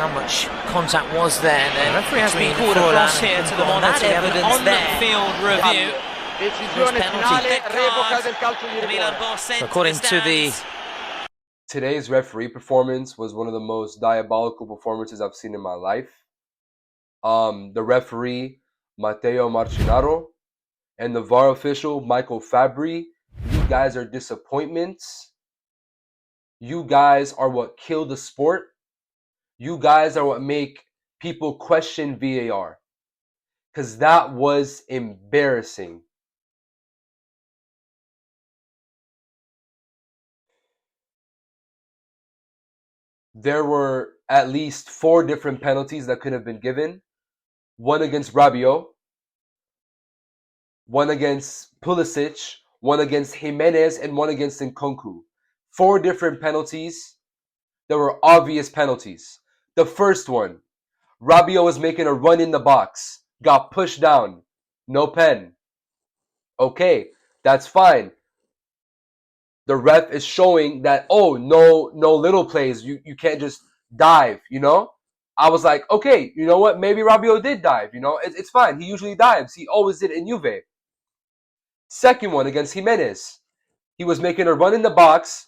how much contact was there. The referee has been called across here to the monitor. We have an on-field review. Decisione finale, revoca del calcio di rigore. According to the... Today's referee performance was one of the most diabolical performances I've seen in my life. The referee, Matteo Marcinaro, and the VAR official, Michael Fabri, you guys are disappointments. You guys are what kill the sport. You guys are what make people question VAR. Because that was embarrassing. There were at least 4 different penalties that could have been given. One against Rabiot, one against Pulisic, one against Gimenez, and one against Nkunku. 4 different penalties. There were obvious penalties. The first one, Rabiot was making a run in the box, got pushed down, no pen. Okay, that's fine. The ref is showing that, oh, no little plays. You can't just dive, you know? I was like, okay, you know what? Maybe Rabiot did dive, you know? It's fine. He usually dives. He always did in Juve. Second one against Gimenez. He was making a run in the box.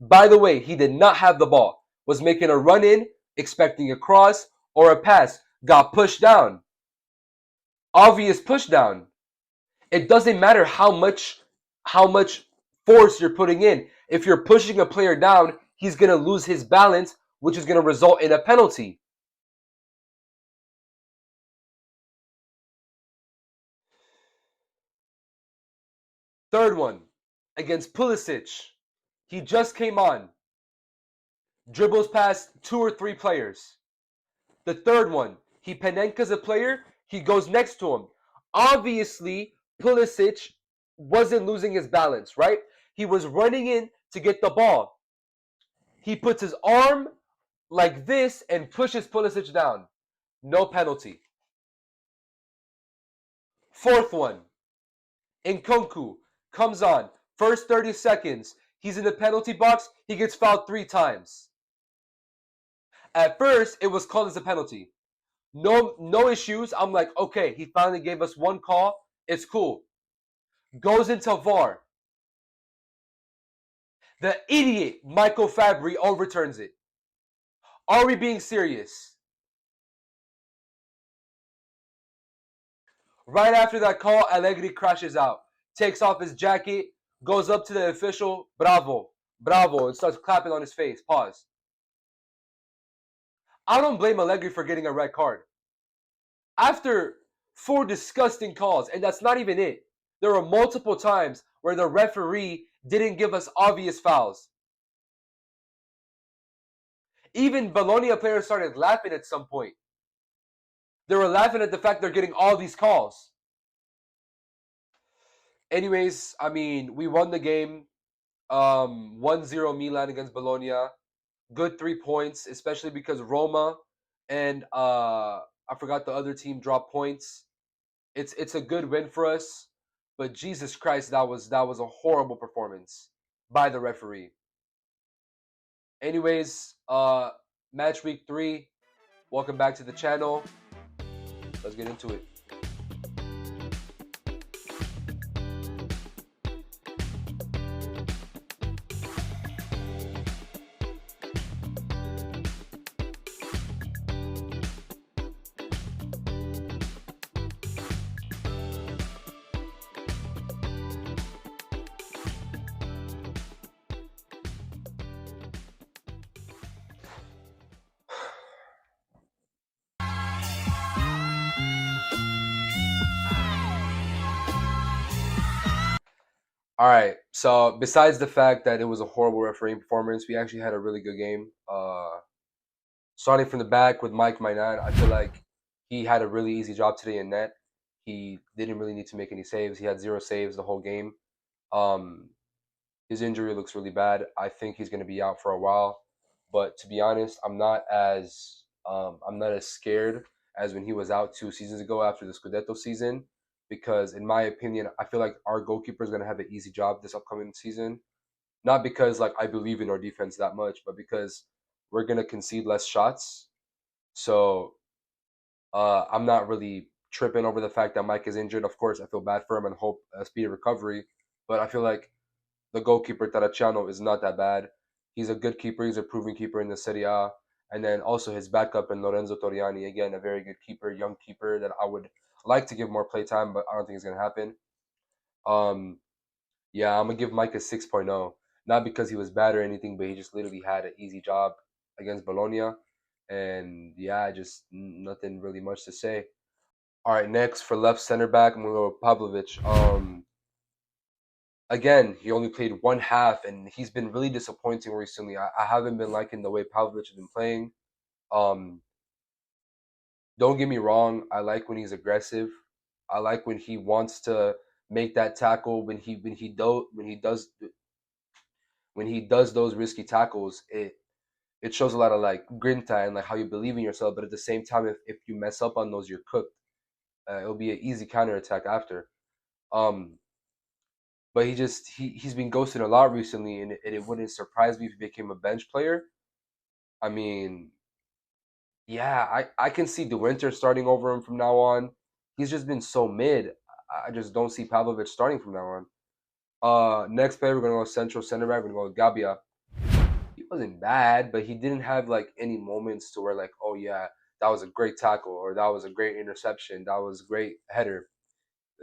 By the way, he did not have the ball. Was making a run in, expecting a cross or a pass. Got pushed down. Obvious push down. It doesn't matter how much force you're putting in. If you're pushing a player down, he's going to lose his balance, which is going to result in a penalty. Third one, against Pulisic. He just came on. Dribbles past 2 or 3 players. The third one, he Panenka's a player. He goes next to him. Obviously, Pulisic wasn't losing his balance, right? He was running in to get the ball. He puts his arm like this and pushes Pulisic down. No penalty. Fourth one, Nkunku comes on. First 30 seconds, he's in the penalty box. He gets fouled 3 times. At first, it was called as a penalty. No issues. I'm like, okay, he finally gave us one call. It's cool. Goes into VAR. The idiot Michael Fabri overturns it. Are we being serious? Right after that call, Allegri crashes out. Takes off his jacket. Goes up to the official. Bravo. Bravo. And starts clapping on his face. Pause. I don't blame Allegri for getting a red card. After 4 disgusting calls, and that's not even it. There were multiple times where the referee didn't give us obvious fouls. Even Bologna players started laughing at some point. They were laughing at the fact they're getting all these calls. Anyways, I mean, we won the game. 1-0 Milan against Bologna. Good 3 points, especially because Roma and I forgot the other team dropped points. It's a good win for us. But Jesus Christ, that was a horrible performance by the referee. Anyways, match week 3. Welcome back to the channel. Let's get into it. All right. So besides the fact that it was a horrible refereeing performance, we actually had a really good game. Starting from the back with Mike Mainan, I feel like he had a really easy job today in net. He didn't really need to make any saves. He had 0 saves the whole game. His injury looks really bad. I think he's going to be out for a while. But to be honest, I'm not as scared as when he was out 2 seasons ago after the Scudetto season. Because in my opinion, I feel like our goalkeeper is going to have an easy job this upcoming season. Not because like I believe in our defense that much, but because we're going to concede less shots. So I'm not really tripping over the fact that Mike is injured. Of course, I feel bad for him and hope a speedy recovery. But I feel like the goalkeeper Taracciano is not that bad. He's a good keeper. He's a proven keeper in the Serie A. And then also his backup in Lorenzo Toriani, again, a very good keeper, young keeper that I would like to give more play time, but I don't think it's gonna happen. Um, yeah, I'm gonna give Mike a 6.0. Not because he was bad or anything, but he just literally had an easy job against Bologna. And yeah, just nothing really much to say. All right, next for left center back, I'm gonna go with Pavlovic. Again, he only played one half, and he's been really disappointing recently. I haven't been liking the way Pavlovic has been playing. Um, don't get me wrong, I like when he's aggressive. I like when he wants to make that tackle. When he does those risky tackles, it shows a lot of like grinta and like how you believe in yourself. But at the same time, if you mess up on those, you're cooked. It'll be an easy counterattack after. Um, but he's been ghosted a lot recently, and it wouldn't surprise me if he became a bench player. I mean, yeah, I can see De Winter starting over him from now on. He's just been so mid. I just don't see Pavlovic starting from now on. Next player we're gonna go central center back. We're gonna go with Gabia. He wasn't bad, but he didn't have like any moments to where like, oh yeah, that was a great tackle or that was a great interception, that was a great header.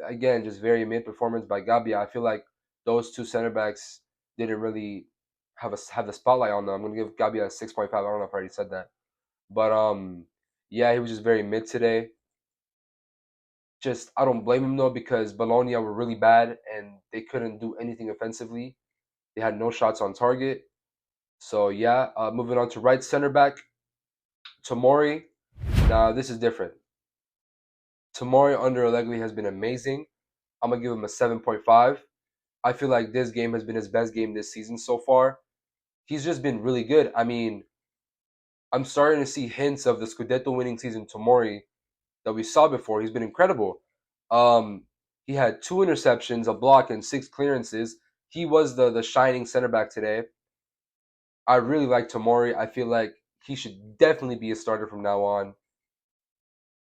Again, just very mid performance by Gabia. I feel like those two center backs didn't really have the spotlight on them. I'm gonna give Gabia a 6.5. I don't know if I already said that, but yeah, he was just very mid today. Just I don't blame him though because Bologna were really bad and they couldn't do anything offensively. They had no shots on target. So yeah, moving on to right center back, Tomori. Now this is different. Tomori under Allegri has been amazing. I'm gonna give him a 7.5. I feel like this game has been his best game this season so far. He's just been really good. I mean, I'm starting to see hints of the Scudetto winning season Tomori that we saw before. He's been incredible. Um, he had 2 interceptions, a block, and 6 clearances. He was the shining center back today. I really like Tomori. I feel like he should definitely be a starter from now on.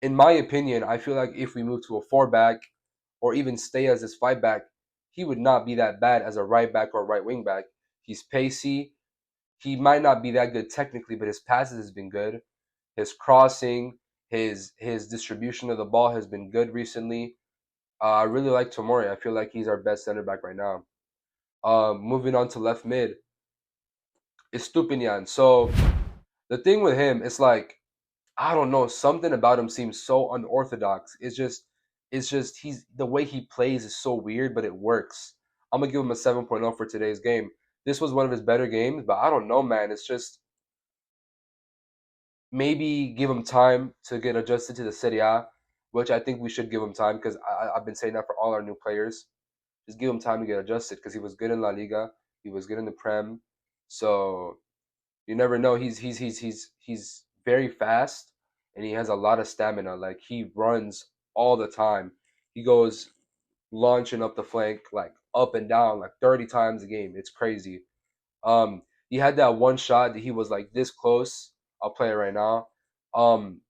In my opinion, I feel like if we move to a 4 back or even stay as this 5 back, he would not be that bad as a right back or right wing back. He's pacey. He might not be that good technically, but his passes has been good. His crossing, his distribution of the ball has been good recently. I really like Tomori. I feel like he's our best center back right now. Moving on to left mid is Stupinian. So the thing with him, it's like I don't know, something about him seems so unorthodox. It's just he's the way he plays is so weird, but it works. I'm gonna give him a 7.0 for today's game. This was one of his better games, but I don't know, man. It's just maybe give him time to get adjusted to the Serie A, which I think we should give him time because I've been saying that for all our new players. Just give him time to get adjusted because he was good in La Liga, he was good in the Prem, so you never know. He's very fast and he has a lot of stamina. Like he runs all the time. He goes launching up the flank like up and down like 30 times a game. It's crazy. He had that one shot that he was like this close. I'll play it right now. Um,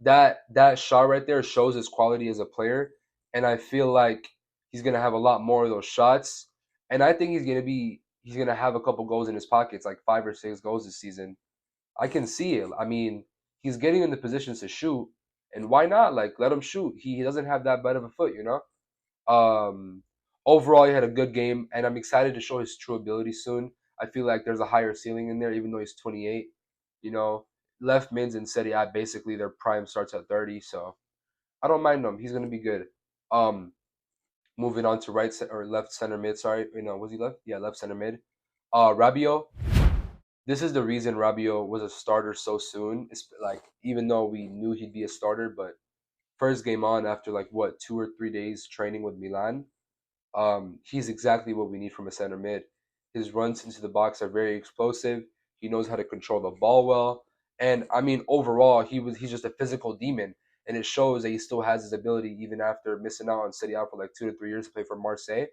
that shot right there shows his quality as a player, and I feel like he's gonna have a lot more of those shots. And I think he's gonna have a couple goals in his pockets, like 5 or 6 goals this season. I can see it. I mean, he's getting in the positions to shoot, and why not? Like, let him shoot. He doesn't have that bad of a foot, you know. Um, Overall, he had a good game, and I'm excited to show his true ability soon. I feel like there's a higher ceiling in there, even though he's 28. You know, left mids in Serie A basically their prime starts at 30, so I don't mind him. He's gonna be good. Um, Moving on to or left center mid. Sorry, was he left? Yeah, left center mid. Rabiot. This is the reason Rabiot was a starter so soon. It's like even though we knew he'd be a starter, but first game on after like what 2 or 3 days training with Milan, he's exactly what we need from a center mid. His runs into the box are very explosive. He knows how to control the ball well, and I mean overall he's just a physical demon, and it shows that he still has his ability even after missing out on Serie A for like 2 to 3 years to play for Marseille.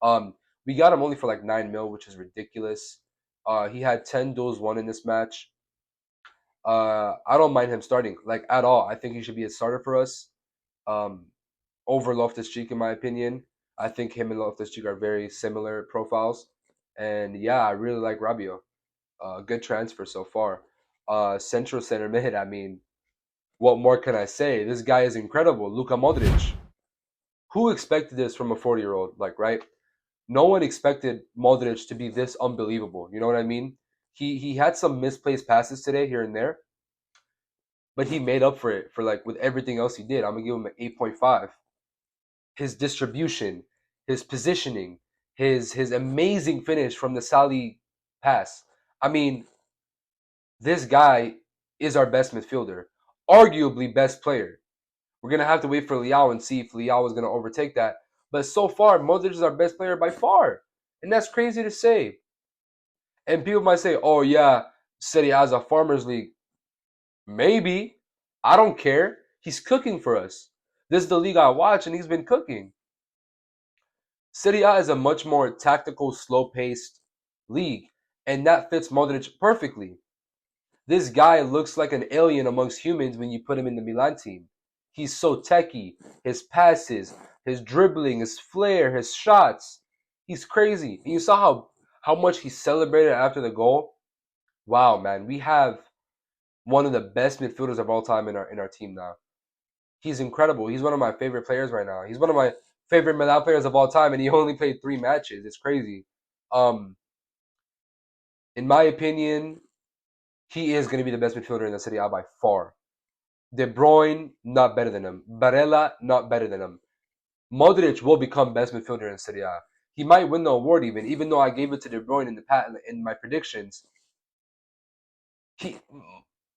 Um, we got him only for like 9 mil, which is ridiculous. He had 10 duels won in this match. I don't mind him starting, like, at all. I think he should be a starter for us. Over Loftus-Cheek, in my opinion. I think him and Loftus-Cheek are very similar profiles. And yeah, I really like Rabiot. Good transfer so far. Central center mid, I mean, what more can I say? This guy is incredible. Luka Modric. Who expected this from a 40-year-old? Like, right? No one expected Modric to be this unbelievable. You know what I mean? He had some misplaced passes today here and there, but he made up for it for like with everything else he did. I'm gonna give him an 8.5. His distribution, his positioning, his amazing finish from the Sally pass. I mean, this guy is our best midfielder, arguably best player. We're gonna have to wait for Leao and see if Leao is gonna overtake that. But so far, Modric is our best player by far, and that's crazy to say. And people might say, "Oh yeah, Serie A is a farmers league." Maybe. I don't care. He's cooking for us. This is the league I watch, and he's been cooking. Serie A is a much more tactical, slow-paced league, and that fits Modric perfectly. This guy looks like an alien amongst humans when you put him in the Milan team. He's so techy. His passes, his dribbling, his flair, his shots. He's crazy. And you saw how much he celebrated after the goal. Wow, man. We have one of the best midfielders of all time in our team now. He's incredible. He's one of my favorite players right now. He's one of my favorite Milan players of all time, and he only played 3 matches. It's crazy. In my opinion, he is going to be the best midfielder in the Serie A by far. De Bruyne, not better than him. Barella, not better than him. Modric will become best midfielder in Serie A. He might win the award even though I gave it to De Bruyne in my predictions.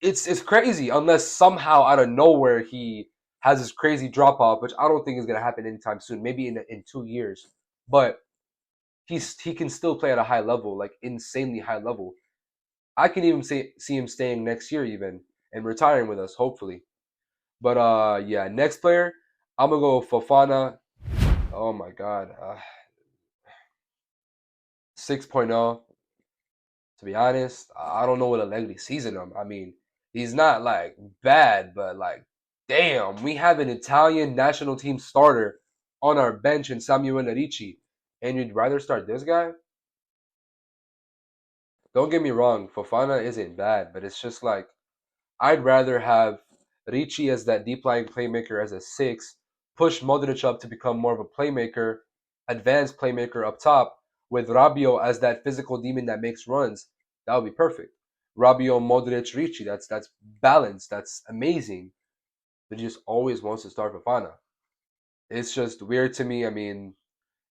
It's crazy unless somehow out of nowhere he has this crazy drop off, which I don't think is going to happen anytime soon. Maybe in 2 years, but he can still play at a high level, like insanely high level. I can even see him staying next year even and retiring with us, hopefully. But yeah, next player, I'm gonna go Fofana. Oh my god, 6.0. To be honest, I don't know what Allegri sees in him. I mean, he's not like bad, but like, damn, we have an Italian national team starter on our bench in Samuel Ricci, and you'd rather start this guy? Don't get me wrong, Fofana isn't bad, but it's just like I'd rather have Ricci as that deep lying playmaker as a 6, push Modric up to become more of a playmaker, advanced playmaker up top, with Rabiot as that physical demon that makes runs. That would be perfect. Rabiot, Modric, Ricci. That's balanced. That's amazing. But he just always wants to start Fofana. It's just weird to me. I mean,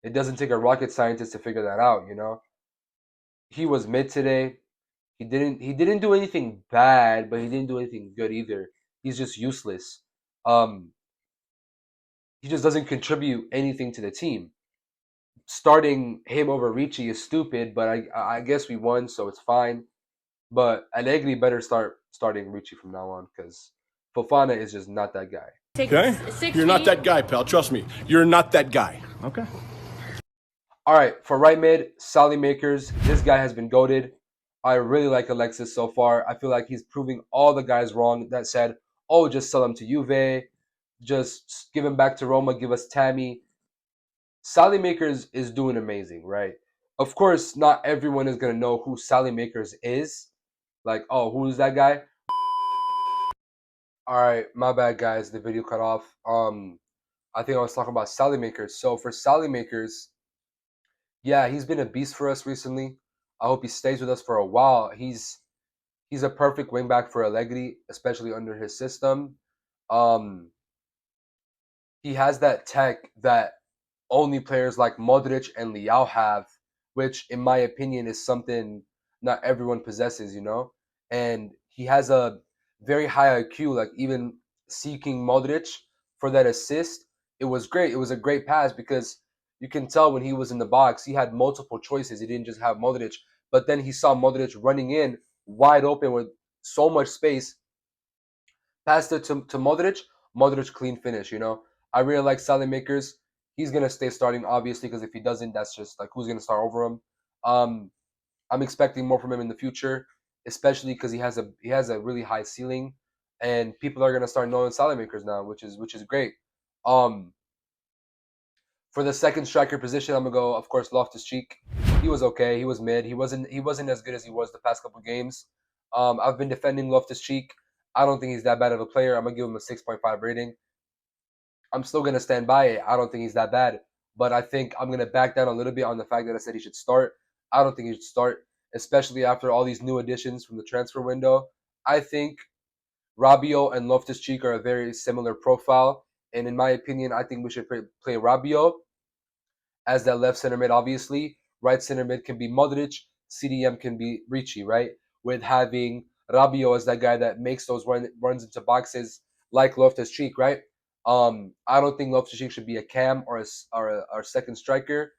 it doesn't take a rocket scientist to figure that out, you know? He was mid today. He didn't do anything bad, but he didn't do anything good either. He's just useless. Um, he just doesn't contribute anything to the team. Starting him over Ricci is stupid, but I guess we won, so it's fine. But Allegri better start starting Ricci from now on because Fofana is just not that guy. Okay? You're not that guy, pal. Trust me. You're not that guy. Okay. All right, for right mid, Sally Makers. This guy has been goated. I really like Alexis so far. I feel like he's proving all the guys wrong that said, oh, just sell him to Juve. Just give him back to Roma. Give us Tammy. Sally Makers is doing amazing, right? Of course, not everyone is going to know who Sally Makers is. Like, oh, who's that guy? All right, my bad, guys. The video cut off. I think I was talking about Sally Makers. So for Sally Makers, yeah, he's been a beast for us recently. I hope he stays with us for a while. He's a perfect wingback for Allegri, especially under his system. He has that tech that only players like Modric and Leao have, which, in my opinion, is something not everyone possesses, you know? And he has a very high IQ, like even seeking Modric for that assist. It was great. It was a great pass because you can tell when he was in the box, he had multiple choices. He didn't just have Modric, but then he saw Modric running in wide open with so much space. Passed it to Modric. Modric clean finish, you know? I really like Sally Makers. He's going to stay starting, obviously, because if he doesn't, that's just like who's going to start over him. I'm expecting more from him in the future, especially because he has a really high ceiling, and people are gonna start knowing Salamakers now, which is great. For the second striker position, I'm gonna go, of course, Loftus-Cheek. He was okay. He was mid. He wasn't as good as he was the past couple games. I've been defending Loftus-Cheek. I don't think he's that bad of a player. I'm gonna give him a 6.5 rating. I'm still gonna stand by it. I don't think he's that bad, but I think I'm gonna back down a little bit on the fact that I said he should start. I don't think he should start, especially after all these new additions from the transfer window. I think Rabiot and Loftus-Cheek are a very similar profile, and in my opinion, I think we should play Rabiot as that left center mid, obviously. Right center mid can be Modric, CDM can be Ricci, right? With having Rabiot as that guy that makes those runs into boxes like Loftus-Cheek, right? I don't think Loftus-Cheek should be a cam or a second striker.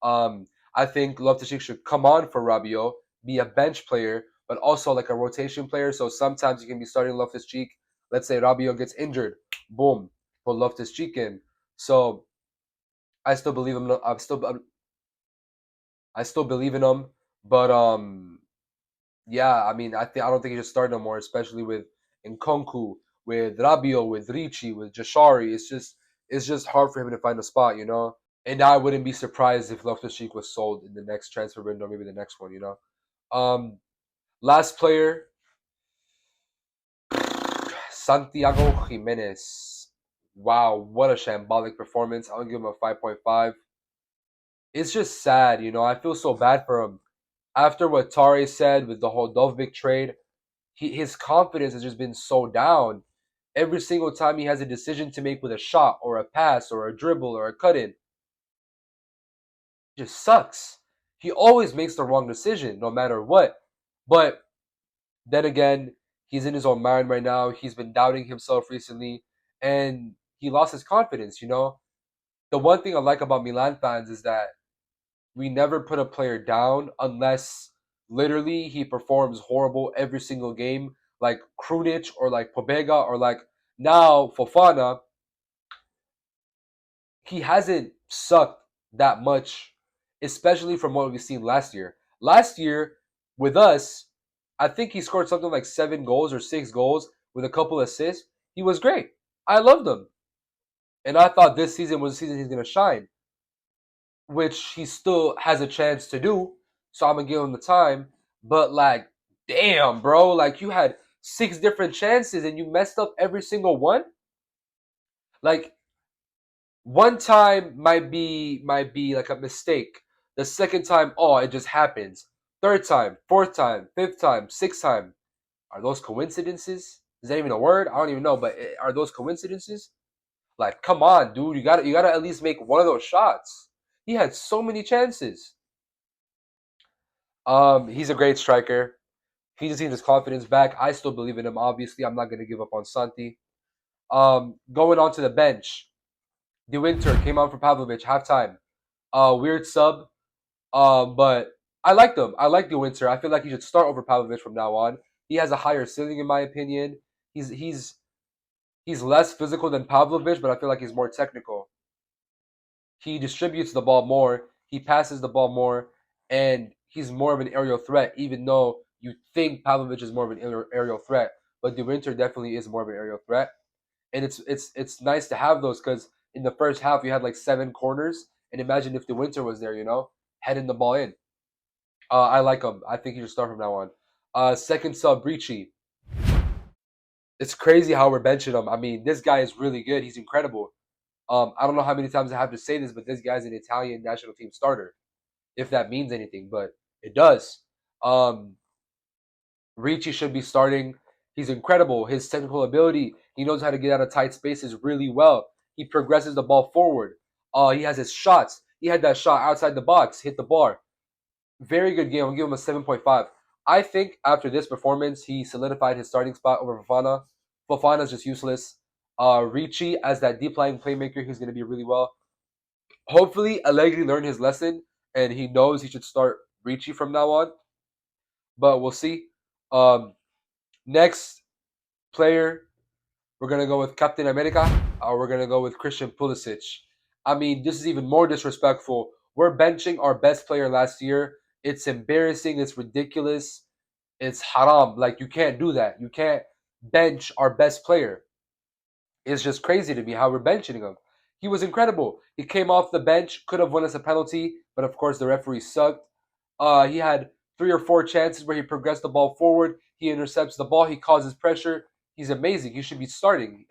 I think Loftus-Cheek should come on for Rabiot, be a bench player, but also like a rotation player. So sometimes you can be starting Loftus-Cheek. Let's say Rabiot gets injured, boom, put Loftus-Cheek in. So I still believe him. I still believe in him, but yeah. I mean, I don't think he should start no more, especially with Nkunku, with Rabiot, with Ricci, with Jashari. It's just hard for him to find a spot, you know. And I wouldn't be surprised if Loftus-Cheek was sold in the next transfer window, maybe the next one, you know. Last player, Santiago Gimenez. Wow, what a shambolic performance. I'll give him a 5.5. It's just sad, you know. I feel so bad for him. After what Tare said with the whole Dovbyk trade, his confidence has just been so down. Every single time he has a decision to make with a shot or a pass or a dribble or a cut-in, it just sucks. He always makes the wrong decision, no matter what. But then again, he's in his own mind right now. He's been doubting himself recently, and he lost his confidence, you know. The one thing I like about Milan fans is that we never put a player down unless literally he performs horrible every single game, like Krunic or like Pobega or like now Fofana. He hasn't sucked that much, especially from what we've seen last year. Last year, with us, I think he scored something like 7 goals or 6 goals with a couple assists. He was great. I loved him. And I thought this season was the season he's going to shine, which he still has a chance to do. So I'm going to give him the time. But, like, damn, bro. Like, you had 6 different chances and you messed up every single one. Like, one time might be like a mistake. The second time, oh, it just happens. Third time, fourth time, fifth time, sixth time. Are those coincidences? Is that even a word? I don't even know. But are those coincidences? Like, come on, dude. You gotta at least make one of those shots. He had so many chances. He's a great striker. He just needs his confidence back. I still believe in him. Obviously, I'm not gonna give up on Santi. Going on to the bench. De Winter came on for Pavlovic, halftime. Weird sub, but I liked him. I like De Winter. I feel like he should start over Pavlovic from now on. He has a higher ceiling, in my opinion. He's less physical than Pavlovic, but I feel like he's more technical. He distributes the ball more. He passes the ball more, and he's more of an aerial threat, even though you think Pavlovic is more of an aerial threat. But De Winter definitely is more of an aerial threat. And it's nice to have those because in the first half you had like 7 corners, and imagine if De Winter was there, you know, heading the ball in. I like him. I think he should start from now on. Second sub, Ricci. It's crazy how we're benching him. I mean, this guy is really good. He's incredible. I don't know how many times I have to say this, but this guy's an Italian national team starter, if that means anything, but it does. Ricci should be starting. He's incredible. His technical ability, he knows how to get out of tight spaces really well. He progresses the ball forward. He has his shots. He had that shot outside the box, hit the bar. Very good game. I'll give him a 7.5. I think after this performance, he solidified his starting spot over Fofana. Fofana's just useless. Ricci as that deep lying playmaker, he's going to be really well. Hopefully, Allegri learned his lesson and he knows he should start Ricci from now on. But we'll see. Next player, we're going to go with Captain America. We're going to go with Christian Pulisic. I mean, this is even more disrespectful. We're benching our best player last year. It's embarrassing. It's ridiculous. It's haram. Like, you can't do that. You can't bench our best player. It's just crazy to me how we're benching him. He was incredible. He came off the bench, could have won us a penalty, but of course the referee sucked. He had 3 or 4 chances where he progressed the ball forward. He intercepts the ball. He causes pressure. He's amazing. He should be starting.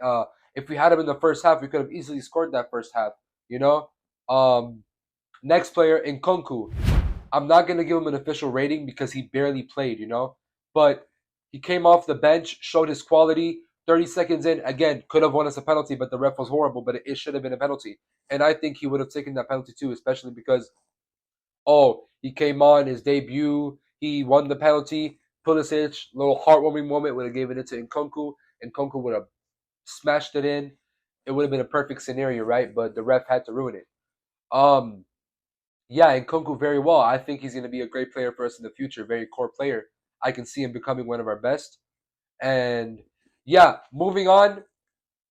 If we had him in the first half, we could have easily scored that first half. You know. Next player, Nkunku. I'm not gonna give him an official rating because he barely played. You know, but he came off the bench, showed his quality. 30 seconds in, again, could have won us a penalty, but the ref was horrible, but it should have been a penalty. And I think he would have taken that penalty too, especially because, he came on his debut, he won the penalty. Pulisic, little heartwarming moment, would have given it to Nkunku. Nkunku would have smashed it in. It would have been a perfect scenario, right? But the ref had to ruin it. Yeah, Nkunku very well. I think he's going to be a great player for us in the future, very core player. I can see him becoming one of our best. And yeah, moving on,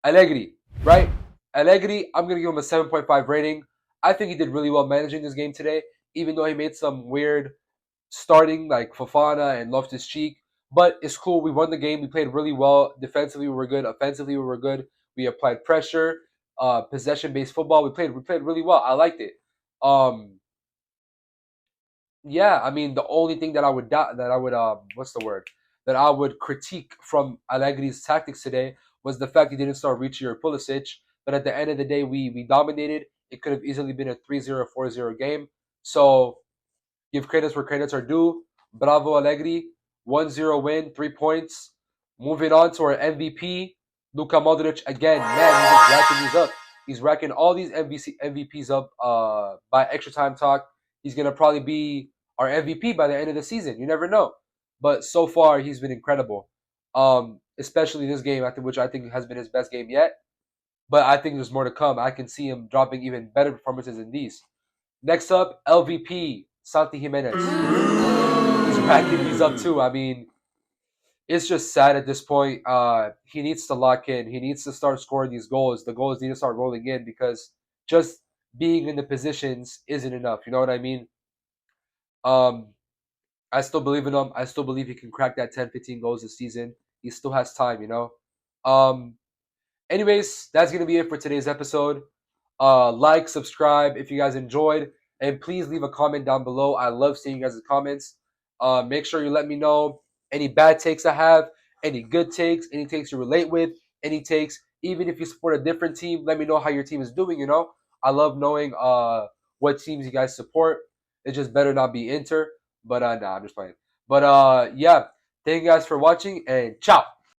Allegri, right? Allegri, I'm going to give him a 7.5 rating. I think he did really well managing this game today, even though he made some weird starting like Fofana and Loftus-Cheek. But it's cool. We won the game. We played really well. Defensively, we were good. Offensively, we were good. We applied pressure, possession-based football. We played really well. I liked it. Yeah, I mean, the only thing that I would what's the word, that I would critique from Allegri's tactics today was the fact he didn't start Ricci or Pulisic. But at the end of the day, we dominated. It could have easily been a 3-0, 4-0 game. So give credits where credits are due. Bravo, Allegri. 1-0 win, 3 points. Moving on to our MVP, Luka Modric. Again, man, he's just racking these up. He's racking all these MVPs up by extra time talk. He's going to probably be our MVP by the end of the season. You never know. But so far, he's been incredible. Especially this game, which I think has been his best game yet. But I think there's more to come. I can see him dropping even better performances than these. Next up, LVP, Santi Gimenez. He's racking these up too. I mean, it's just sad at this point. He needs to lock in. He needs to start scoring these goals. The goals need to start rolling in because just being in the positions isn't enough. You know what I mean? I still believe in him. I still believe he can crack that 10, 15 goals this season. He still has time, you know? Anyways, that's going to be it for today's episode. Like, subscribe if you guys enjoyed, and please leave a comment down below. I love seeing you guys' comments. Make sure you let me know any bad takes I have, any good takes, any takes you relate with, any takes. Even if you support a different team, let me know how your team is doing, you know? I love knowing what teams you guys support. It just better not be Inter. But nah, I'm just playing. But yeah, thank you guys for watching, and ciao.